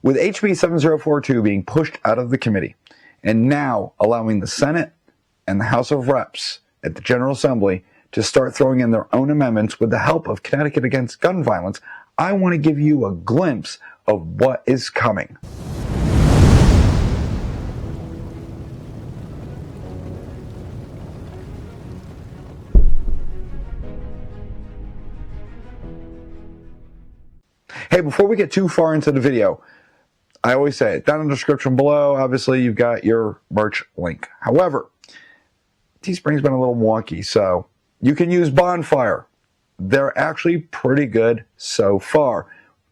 With HB 7042 being pushed out of the committee and now allowing the Senate and the House of Reps at the General Assembly to start throwing in their own amendments with the help of Connecticut Against Gun Violence, I want to give you a glimpse of what is coming. Hey, before we get too far into the video, I always say it, down in the description below, obviously you've got your merch link. However, Teespring's been a little wonky, so you can use Bonfire. They're actually pretty good so far.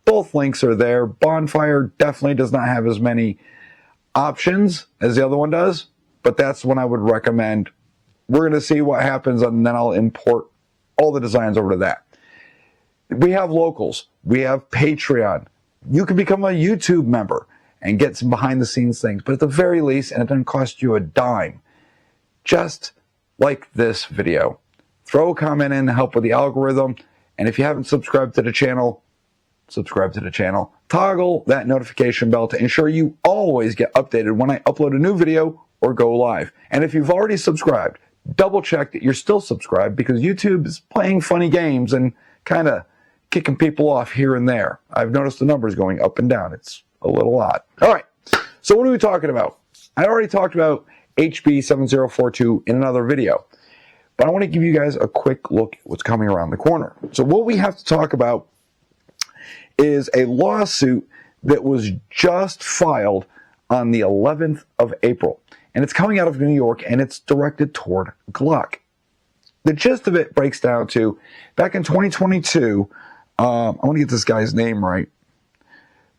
Both links are there. Bonfire definitely does not have as many options as the other one does, but that's one I would recommend. We're going to see what happens, and then I'll import all the designs over to that. We have locals. We have Patreon. You can become a YouTube member and get some behind-the-scenes things, but at the very least, and it doesn't cost you a dime, just like this video. Throw a comment in to help with the algorithm, and if you haven't subscribed to the channel, subscribe to the channel. Toggle that notification bell to ensure you always get updated when I upload a new video or go live. And if you've already subscribed, double check that you're still subscribed, because YouTube is playing funny games and kind of kicking people off here and there. I've noticed the numbers going up and down. It's a little odd. All right, so what are we talking about? I already talked about HB 7042 in another video, but I want to give you guys a quick look at what's coming around the corner. So what we have to talk about is a lawsuit that was just filed on the 11th of April, and it's coming out of New York, and it's directed toward GLOCK. The gist of it breaks down to, back in 2022, I want to get this guy's name right.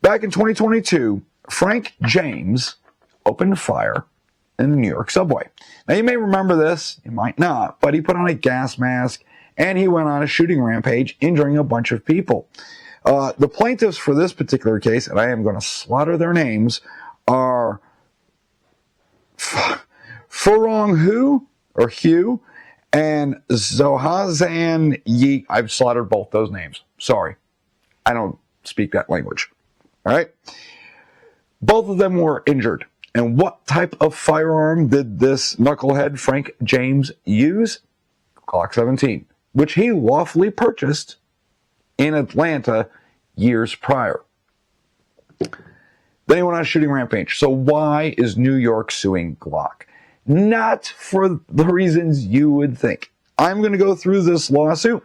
Back in 2022, Frank James opened fire in the New York subway. Now, you may remember this, you might not, but he put on a gas mask and he went on a shooting rampage, injuring a bunch of people. The plaintiffs for this particular case, and I am going to slaughter their names, are Furong Hugh and Zohazan Yi. I've slaughtered both those names. Sorry. I don't speak that language. All right? Both of them were injured. And what type of firearm did this knucklehead Frank James use? Glock 17, which he lawfully purchased in Atlanta years prior. Then he went on a shooting rampage. So why is New York suing Glock? Not for the reasons you would think. I'm going to go through this lawsuit.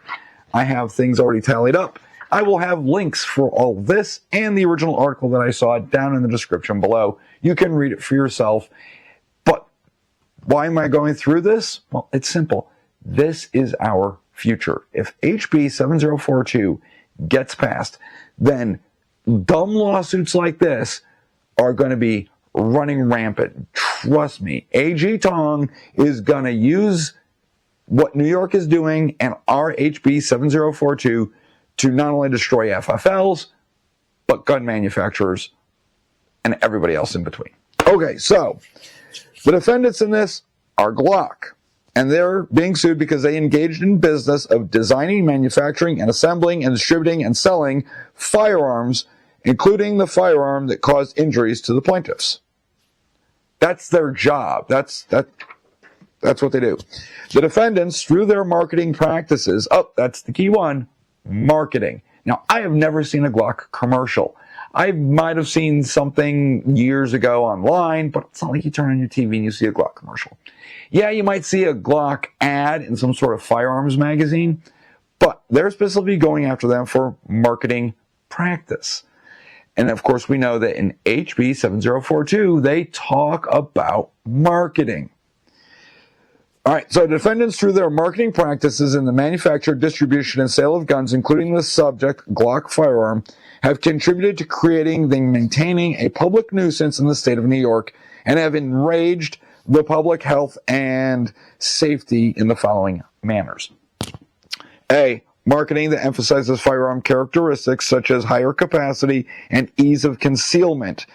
I have things already tallied up. I will have links for all this and the original article that I saw down in the description below. You can read it for yourself. But why am I going through this? Well, it's simple. This is our future. If HB 7042 gets passed, then dumb lawsuits like this are going to be running rampant. Trust me, AG Tong is going to use what New York is doing and our HB 7042 to not only destroy FFLs, but gun manufacturers and everybody else in between. Okay, so the defendants in this are Glock, and they're being sued because they engaged in business of designing, manufacturing, and assembling, and distributing, and selling firearms, including the firearm that caused injuries to the plaintiffs. That's their job. That's what they do. The defendants, through their marketing practices, that's the key one, marketing. Now, I have never seen a Glock commercial. I might have seen something years ago online, but it's not like you turn on your TV and you see a Glock commercial. Yeah, you might see a Glock ad in some sort of firearms magazine, but they're specifically going after them for marketing practice. And of course, we know that in HB 7042, they talk about marketing. All right, so defendants, through their marketing practices in the manufacture, distribution, and sale of guns, including the subject Glock firearm, have contributed to creating and maintaining a public nuisance in the state of New York and have enraged the public health and safety in the following manners. A, marketing that emphasizes firearm characteristics such as higher capacity and ease of concealment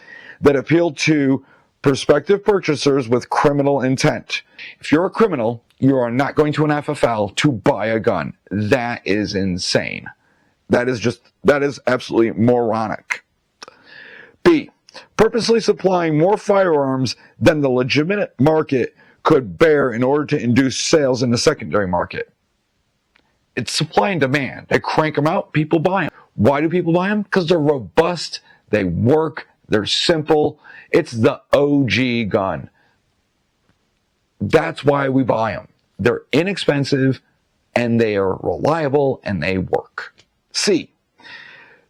that appeal to prospective purchasers with criminal intent. If you're a criminal, you are not going to an FFL to buy a gun. That is insane. That is absolutely moronic. B, purposely supplying more firearms than the legitimate market could bear in order to induce sales in the secondary market. It's supply and demand. They crank them out, people buy them. Why do people buy them? Because they're robust, they work, they're simple. It's the OG gun. That's why we buy them. They're inexpensive, and they are reliable, and they work. C,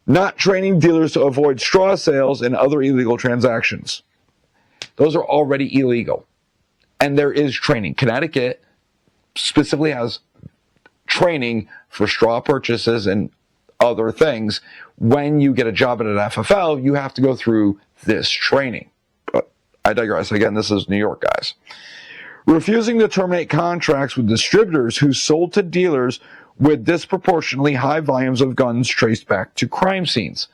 not training dealers to avoid straw sales and other illegal transactions. Those are already illegal. And there is training. Connecticut specifically has training for straw purchases and other things. When you get a job at an FFL, you have to go through this training. But I digress. Again, this is New York, guys. Refusing to terminate contracts with distributors who sold to dealers with disproportionately high volumes of guns traced back to crime scenes.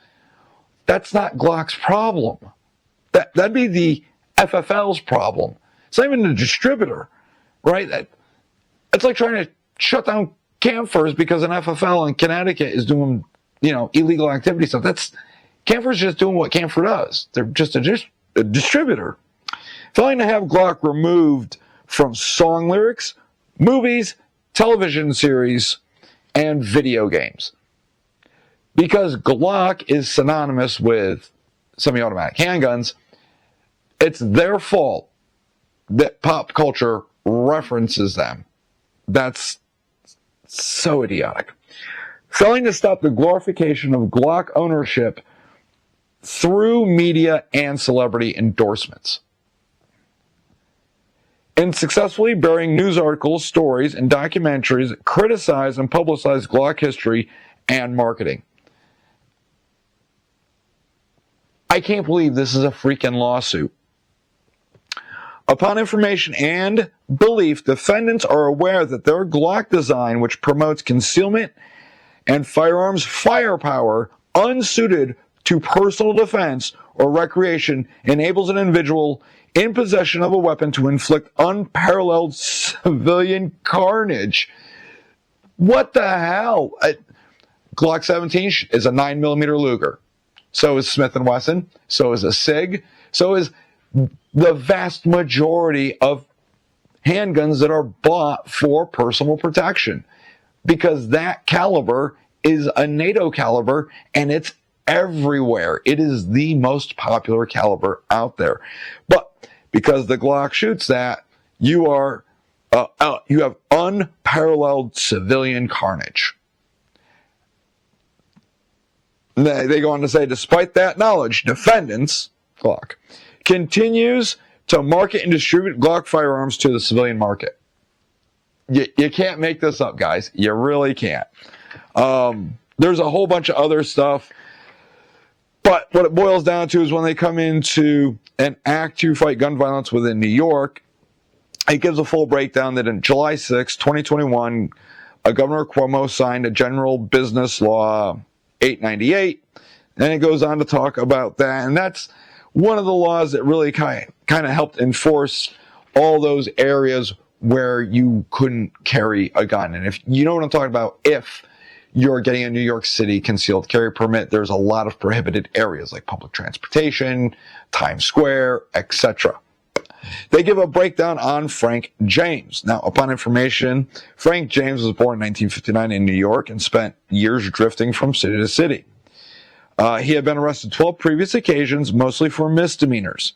That's not Glock's problem. That'd be the FFL's problem. It's not even the distributor, right? It's like trying to shut down campers because an FFL in Connecticut is doing, illegal activity stuff. Camper's just doing what Camper does. They're just a distributor. Failing to have Glock removed from song lyrics, movies, television series, and video games. Because Glock is synonymous with semi-automatic handguns, it's their fault that pop culture references them. That's so idiotic. Failing to stop the glorification of Glock ownership through media and celebrity endorsements. In successfully burying news articles, stories, and documentaries that criticize and publicize Glock history and marketing. I can't believe this is a freaking lawsuit. Upon information and belief, defendants are aware that their Glock design, which promotes concealment and firearms firepower unsuited to personal defense or recreation, enables an individual in possession of a weapon to inflict unparalleled civilian carnage. What the hell? Glock 17 is a 9mm Luger. So is Smith & Wesson. So is a SIG. So is the vast majority of handguns that are bought for personal protection. Because that caliber is a NATO caliber, and it's everywhere. It is the most popular caliber out there. But because the Glock shoots that, you have unparalleled civilian carnage. They go on to say, despite that knowledge, defendants, Glock, continues to market and distribute Glock firearms to the civilian market. You can't make this up, guys. You really can't. There's a whole bunch of other stuff. But what it boils down to is when they come into an act to fight gun violence within New York, it gives a full breakdown that in July 6, 2021, Governor Cuomo signed a General Business Law 898, and it goes on to talk about that. And that's one of the laws that really kind of helped enforce all those areas where you couldn't carry a gun. And if you know what I'm talking about, if you're getting a New York City concealed carry permit, there's a lot of prohibited areas like public transportation, Times Square, etc. They give a breakdown on Frank James. Now, upon information, Frank James was born in 1959 in New York and spent years drifting from city to city. He had been arrested 12 previous occasions, mostly for misdemeanors.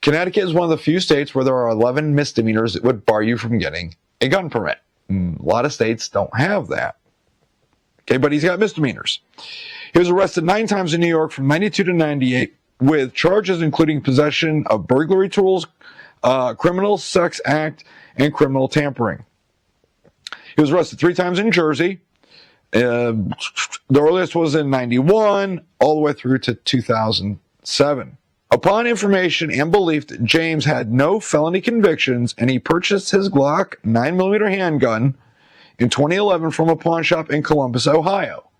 Connecticut is one of the few states where there are 11 misdemeanors that would bar you from getting a gun permit. A lot of states don't have that. Okay, but he's got misdemeanors. He was arrested 9 times in New York from 92 to 98 with charges including possession of burglary tools, criminal sex act, and criminal tampering. He was arrested 3 times in Jersey. The earliest was in 91, all the way through to 2007. Upon information and belief that James had no felony convictions and he purchased his Glock 9mm handgun in 2011 from a pawn shop in Columbus, Ohio.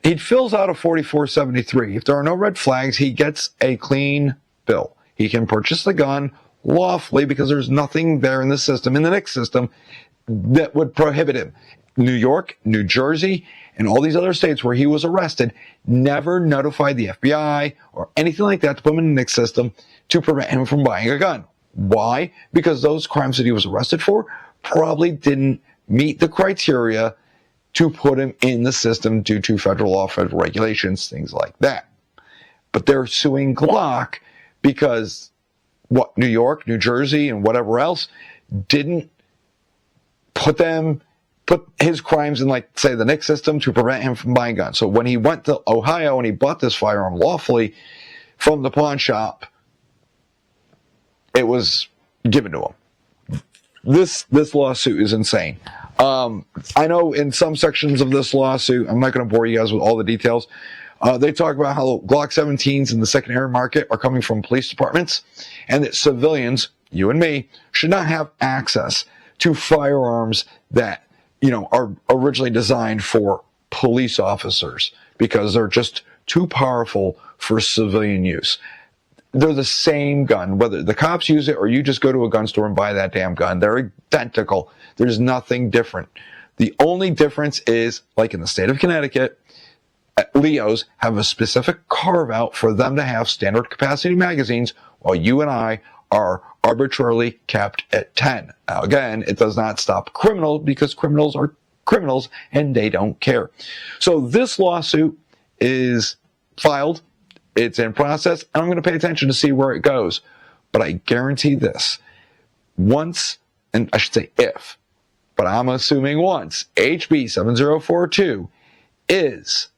He fills out a 4473. If there are no red flags, he gets a clean bill. He can purchase the gun lawfully because there's nothing there in the system, in the NICS system, that would prohibit him. New York, New Jersey, and all these other states where he was arrested never notified the FBI or anything like that to put him in the NICS system to prevent him from buying a gun. Why? Because those crimes that he was arrested for probably didn't meet the criteria to put him in the system due to federal law, federal regulations, things like that. But they're suing GLOCK because what New York, New Jersey, and whatever else didn't put his crimes in, like, say, the NICS system to prevent him from buying guns. So when he went to Ohio and he bought this firearm lawfully from the pawn shop, it was given to him. This lawsuit is insane. I know in some sections of this lawsuit, I'm not going to bore you guys with all the details, they talk about how Glock 17s in the secondary market are coming from police departments, and that civilians, you and me, should not have access to firearms that, are originally designed for police officers because they're just too powerful for civilian use. They're the same gun, whether the cops use it or you just go to a gun store and buy that damn gun. They're identical. There's nothing different. The only difference is, like in the state of Connecticut, Leos have a specific carve out for them to have standard capacity magazines, while you and I are arbitrarily capped at 10. Now, again, it does not stop criminals because criminals are criminals and they don't care. So this lawsuit is filed. It's in process. I'm going to pay attention to see where it goes. But I guarantee this. Once, and I should say if, but I'm assuming once, HB 7042 is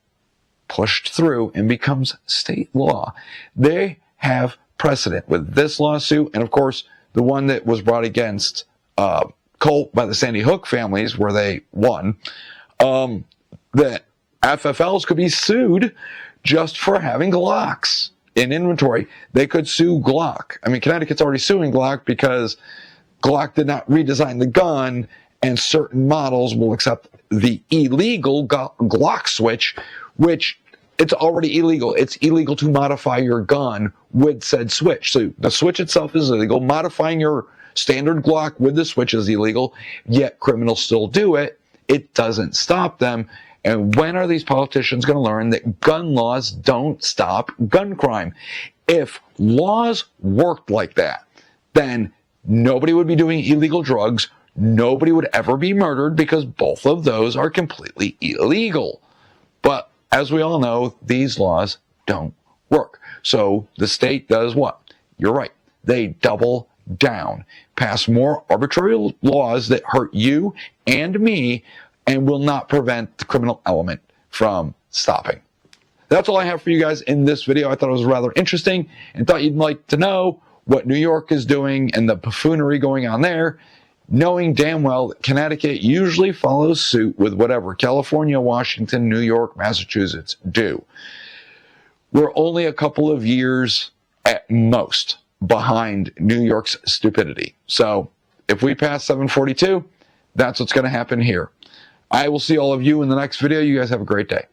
pushed through and becomes state law, they have precedent with this lawsuit, and of course the one that was brought against Colt by the Sandy Hook families where they won, that FFLs could be sued just for having Glocks in inventory. They could sue GLOCK. I mean, Connecticut's already suing GLOCK because GLOCK did not redesign the gun, and certain models will accept the illegal GLOCK switch, which it's already illegal. It's illegal to modify your gun with said switch. So the switch itself is illegal. Modifying your standard GLOCK with the switch is illegal, yet criminals still do it. It doesn't stop them. And when are these politicians going to learn that gun laws don't stop gun crime? If laws worked like that, then nobody would be doing illegal drugs. Nobody would ever be murdered because both of those are completely illegal. But as we all know, these laws don't work. So the state does what? You're right. They double down, pass more arbitrary laws that hurt you and me and will not prevent the criminal element from stopping. That's all I have for you guys in this video. I thought it was rather interesting and thought you'd like to know what New York is doing and the buffoonery going on there, knowing damn well that Connecticut usually follows suit with whatever California, Washington, New York, Massachusetts do. We're only a couple of years at most behind New York's stupidity. So if we pass 742, that's what's going to happen here. I will see all of you in the next video. You guys have a great day.